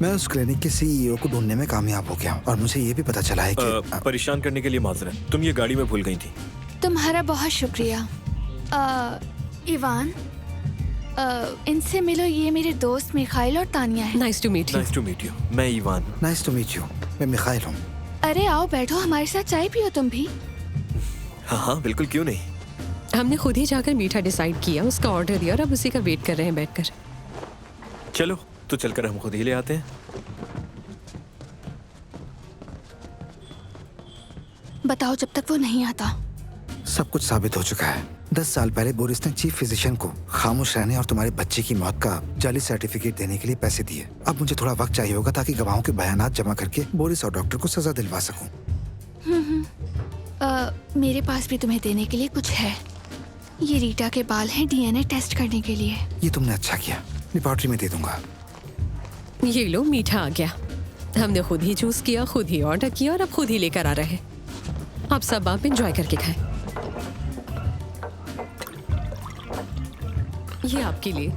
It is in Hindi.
मैं उस क्लिनिक के सीईओ को ढूंढने में कामयाब हो गया हूँ और मुझे ये भी पता चला है कि परेशान करने के लिए माजरत। तुम ये गाड़ी में भूल गई थी। तुम्हारा बहुत शुक्रिया। इवान, इनसे मिलो, ये मेरे दोस्त मिखाइल और तानिया है। Nice to meet you. Nice to meet you. मैं Ivan. Nice to meet you. मैं मिखाइल हूँ। अरे आओ बैठो, हमारे साथ चाय पियो तुम भी। हाँ हाँ बिल्कुल, क्यों नहीं। हमने खुद ही जाकर मीठा डिसाइड किया, उसका ऑर्डर दिया और अब उसी का वेट कर रहे हैं बैठकर। चलो तो चलकर हम खुद ही ले आते हैं। बताओ, जब तक वो नहीं आता। सब कुछ साबित हो चुका है। 10 साल पहले बोरिस ने चीफ फिजिशियन को खामोश रहने और तुम्हारे बच्चे की मौत का जाली सर्टिफिकेट देने के लिए पैसे दिए। अब मुझे थोड़ा वक्त चाहिए होगा ताकि गवाहों के बयानात जमा करके बोरिस और डॉक्टर को सजा दिलवा सकूं। मेरे पास भी तुम्हें देने के लिए कुछ है। ये रीटा के बाल हैं डीएनए टेस्ट करने के लिए। ये तुमने अच्छा किया, लेबोरेटरी में दे दूंगा। ये लो, मीठा आ गया। हमने खुद ही चूज किया, खुद ही ऑर्डर किया और अब खुद ही लेकर आ रहे हैं। अब सब आप एंजॉय करके खाएं। ये आपके लिए।